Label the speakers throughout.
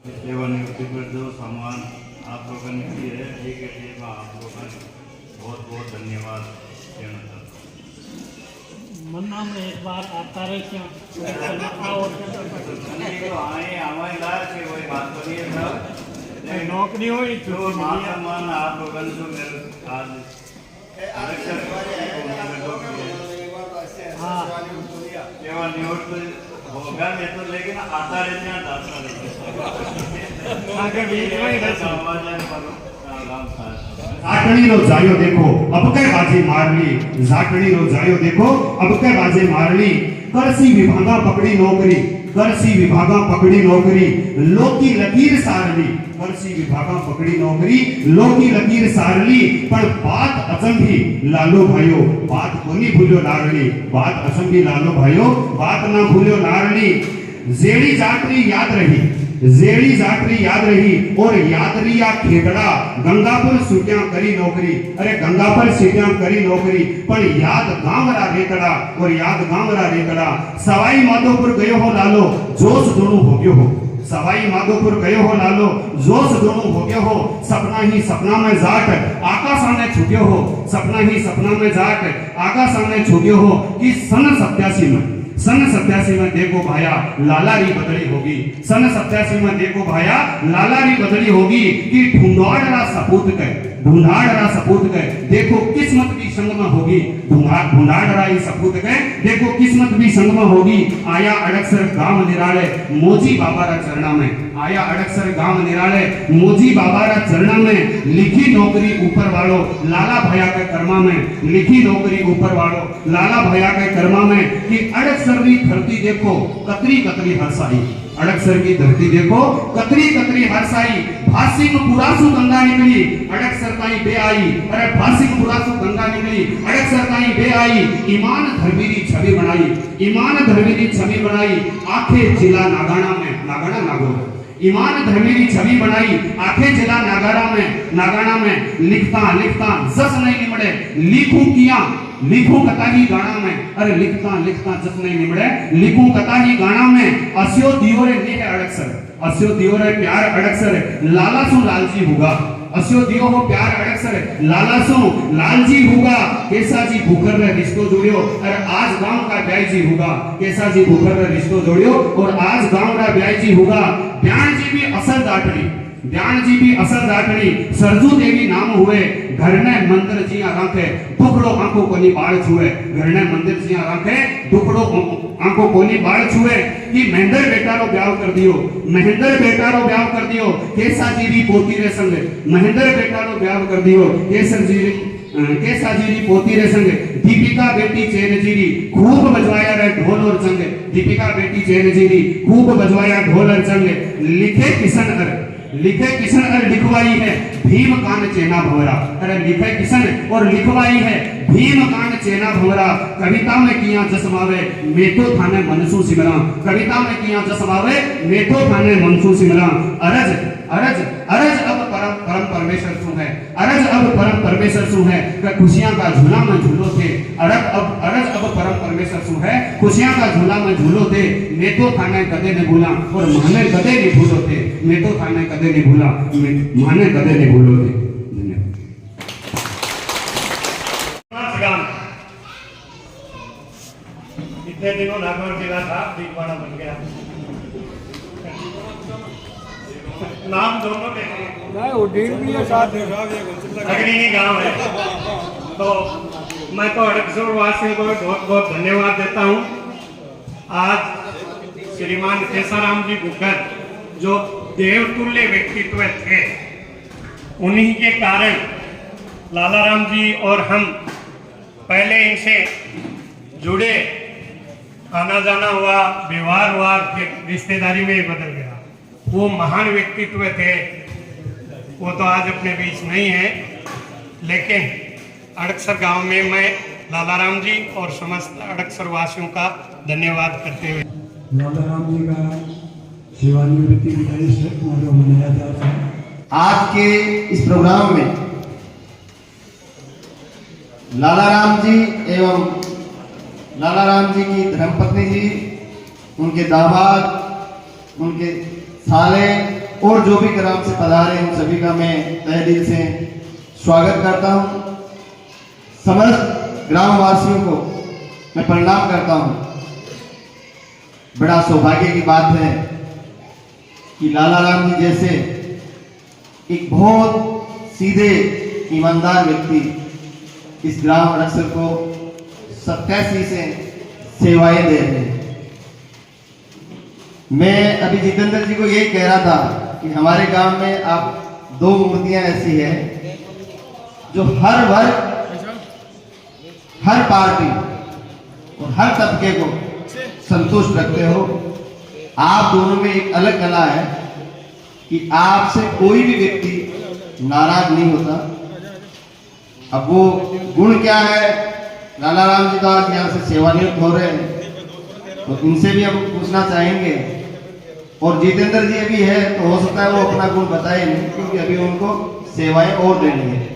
Speaker 1: सेवानिवृत्ति पर जो सम्मान आप लोगों ने की है, ठीक है, ये आप लोगों का बहुत बहुत धन्यवाद कहना चाहता हूँ।
Speaker 2: मन्ना में एक बार आता रहे क्या
Speaker 1: आए हमारे लायक है, वही बात तो नहीं है सर।
Speaker 2: नौकरी हुई
Speaker 1: जो मान सम्मान आप लोगों ने जो मेरे आज सेवानिवृत्ति होगा मैं तो, लेकिन आता रहते हैं दाता रहते
Speaker 3: जाटणी रो जायो देखो अब के बाजे मार ली, जाटणी रो जायो देखो अब के बाजे मार ली। करसी विभागा पकड़ी नौकरी, करसी विभागा पकड़ी नौकरी, लोकी लकीर सारली, करसी विभागा पकड़ी नौकरी, लोकी लकीर सारली। पर बात अचंभी लालो भाइयों, बात कोनी भूल्यो नारली, बात अचंभी लालो भाइयों, बात ना भूल्यो नारली। जेड़ी जाटरी याद रही, जेड़ी जाटरी याद रही और यादरिया खेतड़ा गंगापुर सूट्या करी नौकरी। अरे गंगापुर सीट्या करी नौकरी, पर याद गांवरा रेकड़ा और याद गांवरा रेकड़ा। सवाई माधोपुर गयो हो लालो, जोश दोनों हो गयो हो, सवाई माधोपुर गयो हो लालो, जोश दोनों हो गयो हो। सपना ही सपना में जाट आकाश ने छुट्यो हो, सपना ही सपना में जाट आकाश ने छुट्यो हो। कि सन 87 में देखो भाया लालारी बदली होगी, सन 87 में देखो भाया लालारी बदली होगी। कि ढूंढाड़ा सपूत के देखो किस्मत भी संग में होगी, ढूंढाड़ा सपूत के देखो किस्मत भी संग में होगी। आया अड़कसर गांव निराले मोजी बाबा रा चरणा में, आया अड़कसर गांव निराले मोजी बाबा रा चरणा में। लिखी नौकरी ऊपर वालों लाला भैया के कर्मा में, लिखी नौकरी ऊपर वालों लाला भैया के कर्मा में। कि अड़कसर की धरती देखो कतरी कतरी हरसाई, अड़कसर की धरती देखो कतरी कतरी हरसाई। भासी को पुरासु गंगा निकली, अड़कसर ताई बे आई, अरे भासी को पुरासु गंगा निकली, अड़कसर ताई बे आई। ईमान धर्मीरी छवि बनाई, ईमान धर्मीरी छवि बनाई। आखे जिला नागाना में, नागाना नागौर, ईमान धर्मीरी छवि बनाई आखे जिला नागाना में। लिखता लिखता जस नहीं निमड़े, लिखूं किया लिखूं कथा ही गाना में। अरे लिखता लिखता जस नहीं निमड़े, लिखूं कथा ही गाना में। अस्यो दियोरे नेह अड़कसर, अस्यो दियोरे प्यार अड़कसर, लाला सु लालजी होगा, अस्यो दियो हो प्यार अड़कसर, लाला सु लालजी होगा। केसा जी भूखर रे रिश्तो जोड़ियो, अरे आज गांव का ब्याह जी होगा। केसा जी भूखर रे रिश्तो जोड़ियो और आज गांव का ब्याह जी होगा। ब्याह जी भी असल दाटड़ी, ब्याह जी भी असल दाटड़ी। सरजू देवी नाम हुए, घर ने मंदिर जिया राखे, दुखड़ो आंखों कोनी बाळ छुए, घर ने मंदिर जिया राखे, दुखड़ो आंखों कोनी बाळ छुए। कि महेंद्र बेटा रो ब्याह कर दियो, महेंद्र बेटा रो ब्याह कर दियो। केसा जी री पोती रे संग, महेंद्र बेटा रो ब्याह कर दियो। केसा जी पोती रे संग। दीपिका बेटी चैन जीरी खूब बजवाया रे ढोल और चंग, दीपिका बेटी चैन जीरी खूब बजवाया ढोल और चंग। लिखे किशन और लिखवाई है भीम कान चेना भंवरा, अरे लिखे किशन और लिखवाई है भीम कान चेना भंवरा। कविता में किया जसमावे मेठो थाने मनसू सिमरा, कविता में किया जसमावे मेठो थाने मनसू सिमरा। अरज अरज अरज अब परम परमेश्वर सु है, अरज अब परम परमेश्वर सु है। खुशियां का झूला में झूलो थे, अरज अब परम परमेश्वर सु है। खुशियां का झूला में झूलो थे, मैं तो थाने कदे ने भूला और माने कदे नहीं भूलो थे, मैं तो थाने कदे नहीं भूला माने कदे नहीं भूलो थे। धन्यवाद।
Speaker 2: इतने दिनों नागौर जिला था, दिगवाड़ा बन गया। नाम दोनों
Speaker 4: नहीं वो डेढ़ भी है साथ में
Speaker 2: अग्रणी गांव है। तो मैं तो अड़कसर वासियों को बहुत बहुत धन्यवाद देता हूं। आज श्रीमान केसाराम जी भुक्कड़ जो देवतुल्य व्यक्तित्व थे, उन्हीं के कारण लालाराम जी और हम पहले इनसे जुड़े, आना जाना हुआ, व्यवहार हुआ, रिश्तेदारी में बदल गया। वो महान व्यक्तित्व थे, वो तो आज अपने बीच नहीं है। लेकिन अड़कसर गांव में मैं लालाराम जी और समस्त अड़कसर वासियों का धन्यवाद करते हुए
Speaker 4: लालाराम जी का सेवानिवृत्ति दिवस मनाया जा रहा है।
Speaker 5: आज के इस प्रोग्राम में लालाराम जी एवं लालाराम जी की धर्मपत्नी जी, उनके दामाद, उनके साले और जो भी ग्राम से पधारे उन सभी का मैं तहे दिल से स्वागत करता हूँ। समस्त ग्रामवासियों को मैं प्रणाम करता हूँ। बड़ा सौभाग्य की बात है कि लाला राम जी जैसे एक बहुत सीधे ईमानदार व्यक्ति इस ग्राम अड़कसर को 87 से सेवाएं दे रहे हैं। मैं अभी जितेंद्र जी को यही कह रहा था कि हमारे गांव में आप 2 मूर्तियां ऐसी है जो हर वर्ग, हर पार्टी और हर तबके को संतुष्ट रखते हो। आप दोनों में एक अलग कला है कि आपसे कोई भी व्यक्ति नाराज नहीं होता। अब वो गुण क्या है, लाला राम जी तो आज यहाँ से सेवानिवृत्त हो रहे हैं, तो इनसे भी हम पूछना चाहेंगे। और जितेंद्र जी अभी है तो हो सकता है वो अपना गुण बताए नहीं, क्योंकि अभी उनको सेवाएं और देनी है।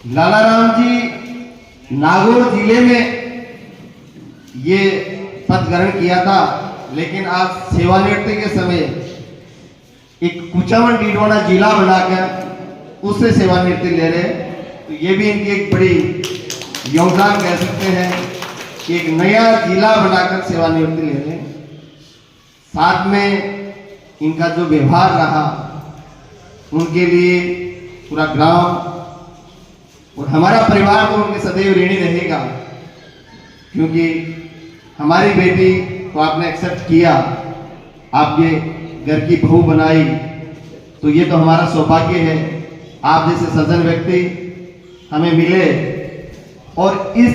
Speaker 5: लाला राम जी नागौर जिले में ये पद ग्रहण किया था, लेकिन आज सेवानिवृत्ति के समय एक कुचामन डीडवाना जिला बनाकर उससे सेवानिवृत्ति ले रहे हैं। तो ये भी इनकी एक बड़ी योगदान कह सकते हैं कि एक नया जिला बनाकर सेवानिवृत्ति ले रहे हैं। साथ में इनका जो व्यवहार रहा उनके लिए पूरा ग्राम और हमारा परिवार तो उनके सदैव ऋणी रहेगा, क्योंकि हमारी बेटी को आपने एक्सेप्ट किया, आपके घर की बहू बनाई, तो ये तो हमारा सौभाग्य है। आप जैसे सज्जन व्यक्ति हमें मिले और इस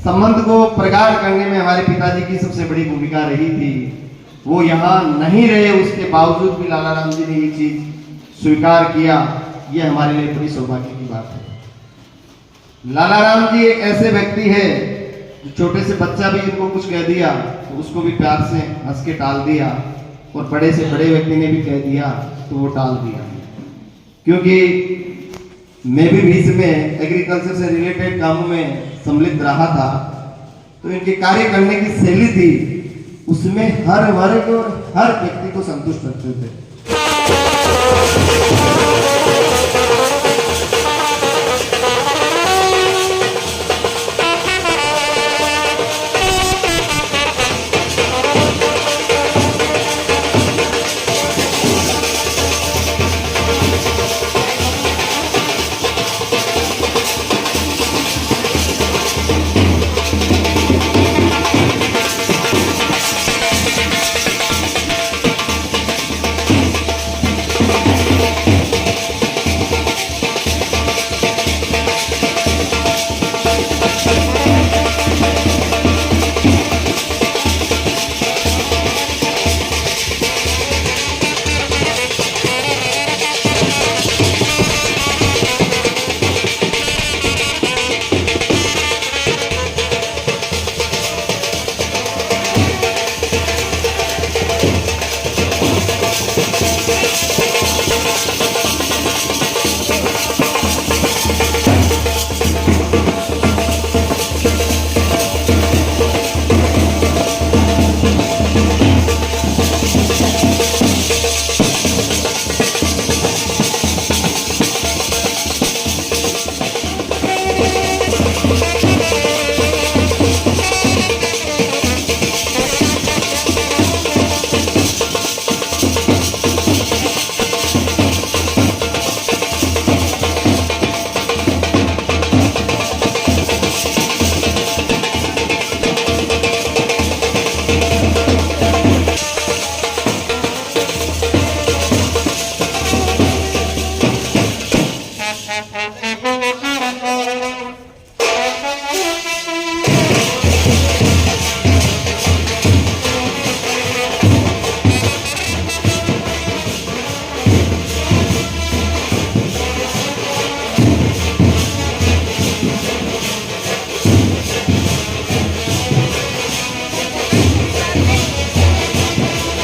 Speaker 5: संबंध को प्रगाढ़ करने में हमारे पिताजी की सबसे बड़ी भूमिका रही थी। वो यहाँ नहीं रहे, उसके बावजूद भी लाला राम जी ने ये चीज स्वीकार किया। ये हमारे लिए बड़ी सौभाग्य की बात है। लाला राम जी एक ऐसे व्यक्ति है जो छोटे से बच्चा भी इनको कुछ कह दिया तो उसको भी प्यार से हंस के टाल दिया, और बड़े से बड़े व्यक्ति ने भी कह दिया तो वो टाल दिया। क्योंकि मैं भी बीच में एग्रीकल्चर से रिलेटेड कामों में सम्मिलित रहा था, तो इनके कार्य करने की शैली थी, उसमें हर वर्ग और हर व्यक्ति को संतुष्ट रखते थे।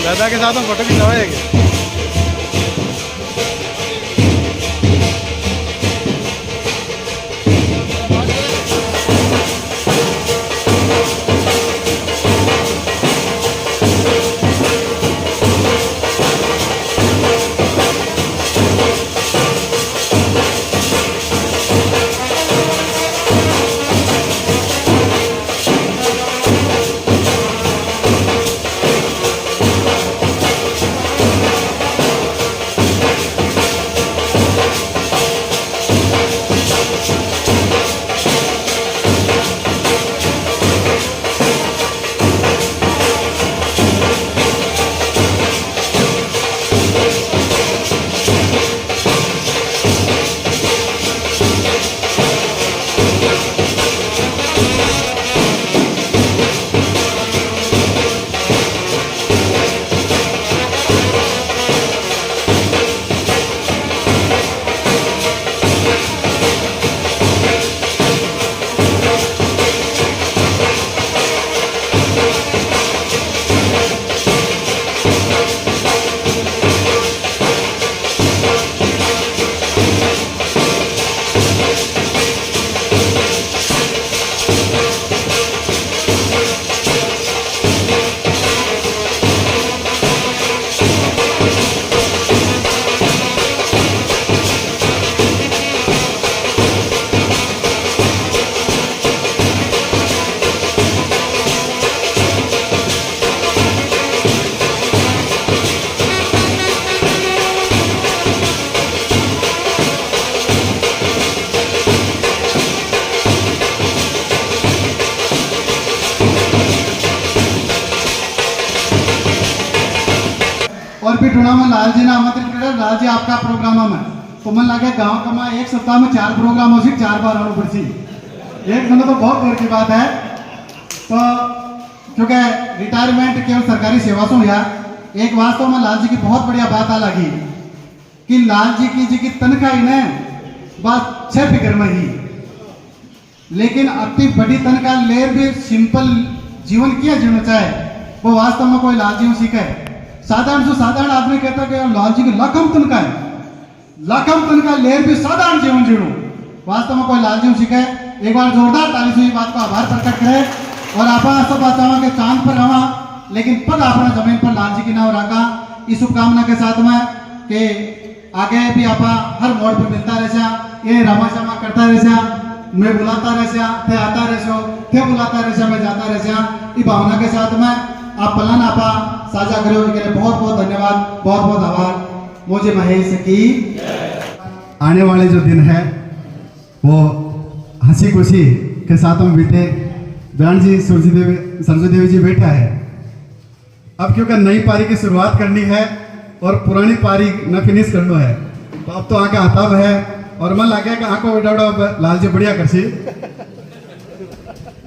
Speaker 6: दादा के साथ हम फोटो खिंचवाएंगे।
Speaker 7: और भी टूना में लाल जी ने आमंत्रित करे, लाल जी आपका प्रोग्राम में तो मन लगे गांव का में एक सप्ताह में 4 प्रोग्राम हो सी 4 बार आना पड़सी एक दिन तो बहुत दूर की बात है। तो क्योंकि रिटायरमेंट केवल सरकारी सेवा से हुआ, एक वास्तव में लाल जी की बहुत बढ़िया बात आ लगी कि लाल जी की तनख्वाह ने बात 6 फिगर में ही, लेकिन अति बड़ी तनख्वाह ले भी सिंपल जीवन किया जीना चाहे वो वास्तव में कोई लाल जी सीखे। साधारण से साधारण आदमी कहता है कि लाल जी की लाखम तनख्वाह ले भी साधारण जीवन जीणु, वास्तव में कोई लाल जी सीखे। एक बार जोरदार ताली से बात का आभार प्रकट करे और आप सब बात के चांद पर रहा लेकिन पग अपना जमीन पर लाल जी की नाव रखा। इस शुभकामना के साथ में कि आगे भी आप हर मोड़ पर मिलता रहे, ये रमा शमा करता रहे, मैं बुलाता रहे, थे आता रहे, थे बुलाता रहे, मैं जाता रहे। इस भावना के साथ में आप पलन आप साझा करो के लिए बहुत बहुत धन्यवाद, बहुत बहुत आभार। मुझे महेश की
Speaker 4: आने वाले जो दिन है वो हंसी खुशी के साथ में बीते। बयान जी सरजू देवी जी बैठा है। अब क्योंकि नई पारी की शुरुआत करनी है और पुरानी पारी न फिनिश करना है, तो अब तो आके हताब है और मन लगे कि आंखों उड़ा लाल जी बढ़िया कर सी,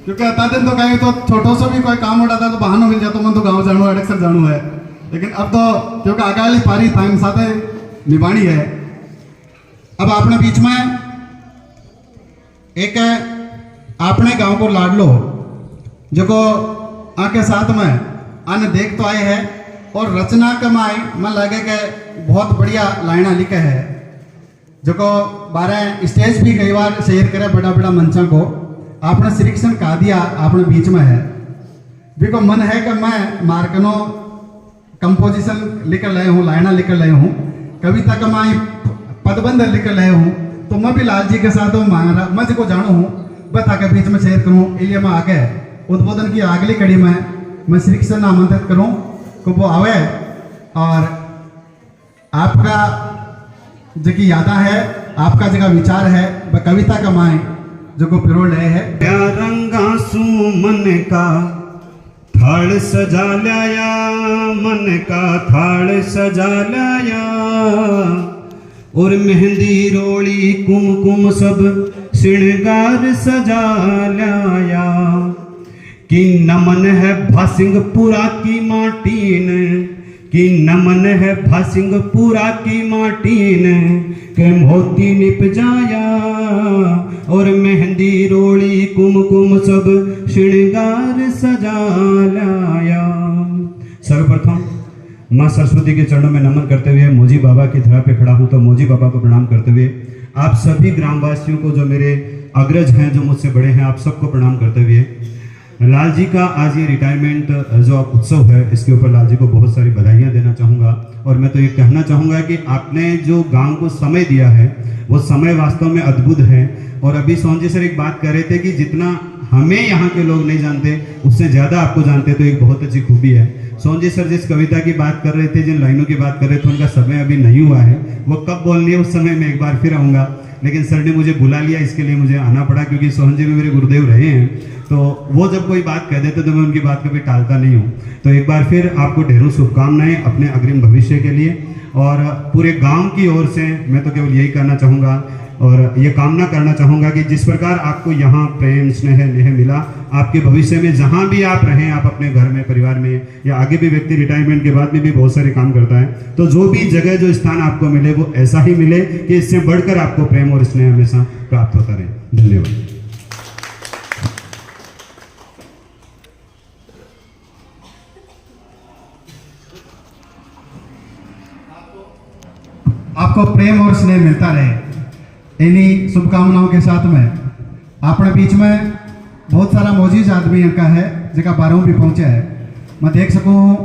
Speaker 4: क्योंकि अता दिन तो कहीं तो छोटो से भी कोई काम उड़ाता तो बहाना मिल जाता मन तो गाँव जानो है, अक्सर जानो है। लेकिन अब तो क्योंकि आगे वाली पारी टाइम साथ निभानी है। अब अपने बीच में एक अपने गांव को लाडलो जो को आके साथ में अन्य देख तो आए हैं और रचना कमाई मन लगे कि बहुत बढ़िया लाइना लिखे है जो को 12 स्टेज भी कई बार शेयर करे बड़ा बड़ा मंचा को आपने सिलेक्शन कहा दिया अपने बीच में है। बिको मन है कि मैं मार्कनो कंपोजिशन लिख रहे हूँ, लाइना लिख रहे हूँ, कविता कमाई पदबंध लिख रहे हूँ, तो मैं भी लाल जी के साथ मैं को जानू हूँ बता के बीच में शेयर करूँ। इसलिए मैं आके उद्बोधन की अगली कड़ी में मैं सिलेक्शन आमंत्रित करूँ को वो आवे और आपका जो की यादा है, आपका जगह विचार है वह कविता कमाए जो को पिरोल रहे है।
Speaker 3: रंगा सू मन का थाल सजा लाया, मन का थाल सजा लाया और मेहंदी रोली कुमकुम सब श्रृंगार सजा लाया। कि नमन है भासिंगपुरा की माटीन, कि नमन है भासिंगपुरा की माटीन के मोती निप जाया और मेहंदी रोली कुमकुम सब श्रृंगार सजा लाया। सर्वप्रथम माँ सरस्वती के चरणों में नमन करते हुए मोजी बाबा की धरा पे खड़ा हूँ, तो मोजी बाबा को प्रणाम करते हुए आप सभी ग्रामवासियों को जो मेरे अग्रज हैं, जो मुझसे बड़े हैं, आप सबको प्रणाम करते हुए लाल जी का आज ये रिटायरमेंट जो उत्सव है इसके ऊपर लाल जी को बहुत सारी बधाइयाँ देना चाहूँगा। और मैं तो ये कहना चाहूँगा कि आपने जो गांव को समय दिया है वो समय वास्तव में अद्भुत है। और अभी सोहन जी सर एक बात कर रहे थे कि जितना हमें यहाँ के लोग नहीं जानते उससे ज़्यादा आपको जानते, तो एक बहुत अच्छी खूबी है। सोहन जी सर जिस कविता की बात कर रहे थे, जिन लाइनों की बात कर रहे थे, उनका समय अभी नहीं हुआ है, वो कब बोलनी है उस समय मैं एक बार फिर आऊँगा, लेकिन सर ने मुझे बुला लिया, इसके लिए मुझे आना पड़ा क्योंकि सोहन जी भी मेरे गुरुदेव रहे हैं। तो वो जब कोई बात कह देते तो मैं उनकी बात कभी टालता नहीं हूँ। तो एक बार फिर आपको ढेरों शुभकामनाएं अपने अग्रिम भविष्य के लिए, और पूरे गांव की ओर से मैं तो केवल यही कहना चाहूँगा और ये कामना करना चाहूँगा कि जिस प्रकार आपको यहाँ प्रेम स्नेह नेह मिला, आपके भविष्य में जहाँ भी आप रहें, आप अपने घर में, परिवार में, या आगे भी व्यक्ति रिटायरमेंट के बाद में भी बहुत सारे काम करता है, तो जो भी जगह जो स्थान आपको मिले वो ऐसा ही मिले कि इससे बढ़कर आपको प्रेम और स्नेह हमेशा प्राप्त होता रहे। धन्यवाद।
Speaker 7: आपको प्रेम और स्नेह मिलता रहे, इन्हीं शुभकामनाओं के साथ में अपने बीच में बहुत सारा मौजूद आदमी का है जगह 12वीं भी पहुंचा है। मैं देख सकूं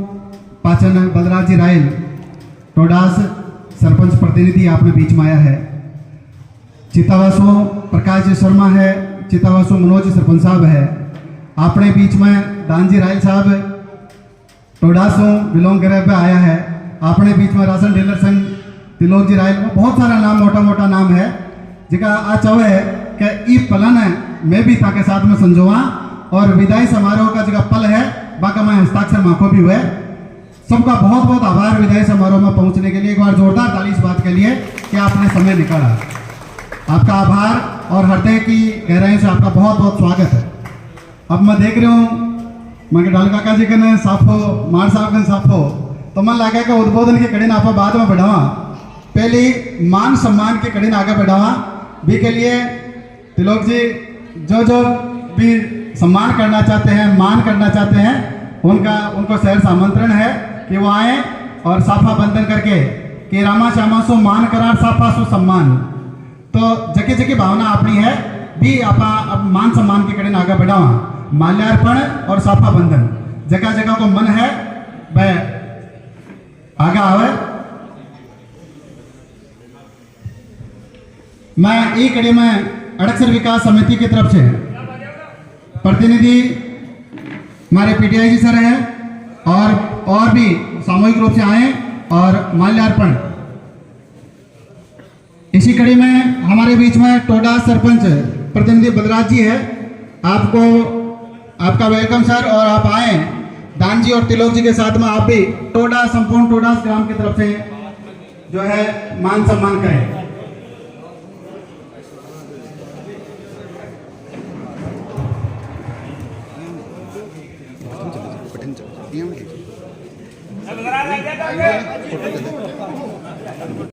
Speaker 7: पाचन बलराज जी रायल टोडास सरपंच प्रतिनिधि आपने बीच में आया है। चितावासु प्रकाश जी शर्मा है, चितावासु मनोज सरपंच साहब है। अपने बीच में दानजी रायल साहब टोडासों बिलोंग करे पे आया है। अपने बीच में राशन डीलर संघ तिलोक जी रायल, बहुत सारा नाम, मोटा मोटा नाम है जिका आ चाहे है कि ई पलन है मैं भी था के साथ में संजोआ और विदाई समारोह का जगह पल है बाका मैं हस्ताक्षर माखो भी हुए। सबका बहुत बहुत आभार विदाई समारोह में पहुंचने के लिए। एक बार जोरदार ताली इस बात के लिए कि आपने समय निकाला। आपका आभार और हृदय की गहराई से आपका बहुत बहुत स्वागत है। अब मैं देख रहा हूँ मैं डाल काका जी के साफ हो, मार साहब के साफ हो, तो मन लगा कि उद्बोधन के कड़ी आप बाद में बढ़ावा, पहले मान सम्मान के कड़ी आगे बढ़ावा भी के लिए तिलोक जी जो भी सम्मान करना चाहते हैं, मान करना चाहते हैं, उनको शहर आमंत्रण है कि वो आए और साफा बंधन करके कि रामा श्यामा सो मान करार साफा सो सम्मान। तो जगह जगह भावना अपनी है भी आपा अब मान सम्मान के कड़ी आगे बढ़ावा, माल्यार्पण और साफा बंधन जगह जगह को मन है वह आगे आवे। मैं एक कड़ी में अड़क्षर विकास समिति की तरफ से प्रतिनिधि हमारे पीटीआई जी सर हैं और भी सामूहिक रूप से आए और माल्यार्पण। इसी कड़ी में हमारे बीच में टोडा सरपंच प्रतिनिधि बलराज जी है। आपका वेलकम सर, और आप आए दान जी और तिलोक जी के साथ में आप भी टोडा संपूर्ण टोडा ग्राम की तरफ से जो है मान सम्मान करें।